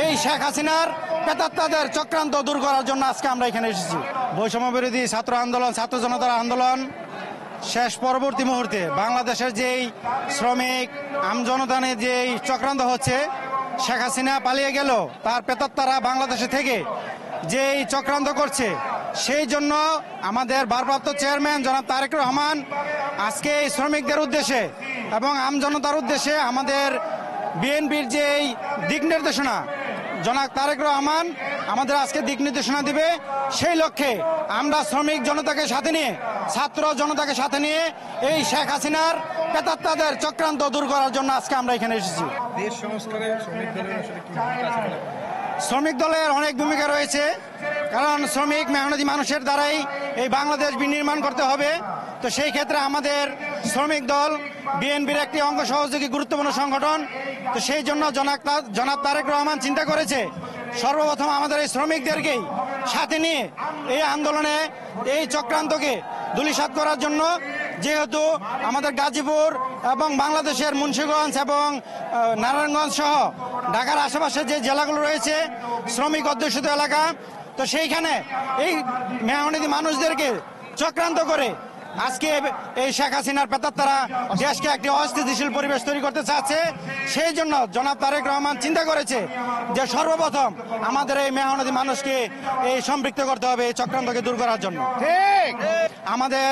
এই শেখ হাসিনার প্রেতাত্মাদের চক্রান্ত দূর করার জন্য আজকে আমরা এখানে এসেছি। বৈষম্য বিরোধী ছাত্র আন্দোলন, ছাত্র জনতার আন্দোলন শেষ পরবর্তী মুহূর্তে বাংলাদেশের যেই শ্রমিক আমজনতানের যেই চক্রান্ত হচ্ছে, শেখ হাসিনা পালিয়ে গেল, তার প্রেতাত্মারা বাংলাদেশে থেকে যেই চক্রান্ত করছে, সেই জন্য আমাদের ভারপ্রাপ্ত চেয়ারম্যান জনাব তারেক রহমান আজকে এই শ্রমিকদের উদ্দেশ্যে এবং আমজনতার উদ্দেশ্যে আমাদের বিএনপির যেই দিক নির্দেশনা, জনাব তারেক রহমান আমাদের আজকে দিক নির্দেশনা দিবে, সেই লক্ষ্যে আমরা শ্রমিক জনতাকে সাথে নিয়ে, ছাত্র জনতাকে সাথে নিয়ে এই শেখ হাসিনার প্রেতাত্মাদের চক্রান্ত দূর করার জন্য আজকে আমরা এখানে এসেছি। দেশ সংস্কারে শ্রমিক দলের অনেক ভূমিকা রয়েছে, কারণ শ্রমিক মেহনতি মানুষের দ্বারাই এই বাংলাদেশ বিনির্মাণ করতে হবে। তো সেই ক্ষেত্রে আমাদের শ্রমিক দল বিএনপির একটি অঙ্গ সহযোগী গুরুত্বপূর্ণ সংগঠন। তো সেই জন্য জনাব তারেক রহমান চিন্তা করেছে সর্বপ্রথম আমাদের এই শ্রমিকদেরকেই সাথে নিয়ে এই আন্দোলনে এই চক্রান্তকে ধূলিসাৎ করার জন্য, যেহেতু আমাদের গাজীপুর এবং বাংলাদেশের মুন্সিগঞ্জ এবং নারায়ণগঞ্জ সহ ঢাকার আশেপাশে যে জেলাগুলো রয়েছে শ্রমিক অধ্যুষিত এলাকা, তো সেইখানে এই মেহনতি মানুষদেরকে চক্রান্ত করে আজকে এই শেখ হাসিনার প্রেতাত্মারা দেশকে একটি অস্থিতিশীল পরিবেশ তৈরি করতে চাচ্ছে। সেই জন্য জনাব তারেক রহমান চিন্তা করেছে যে সর্বপ্রথম আমাদের এই মেহনতি মানুষকে এই সম্পৃক্ত করতে হবে এই চক্রান্তকে দূর করার জন্য। ঠিক আমাদের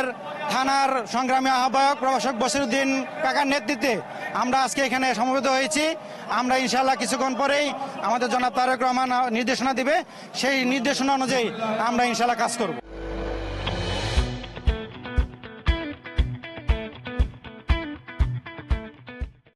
থানার সংগ্রামী আহ্বায়ক প্রভাষক বসিরউদ্দিন কাকার নেতৃত্বে আমরা আজকে এখানে সমবেত হয়েছি। আমরা ইনশাআল্লাহ কিছুক্ষণ পরেই আমাদের জনাব তারেক রহমান নির্দেশনা দিবে, সেই নির্দেশনা অনুযায়ী আমরা ইনশাআল্লাহ কাজ করব।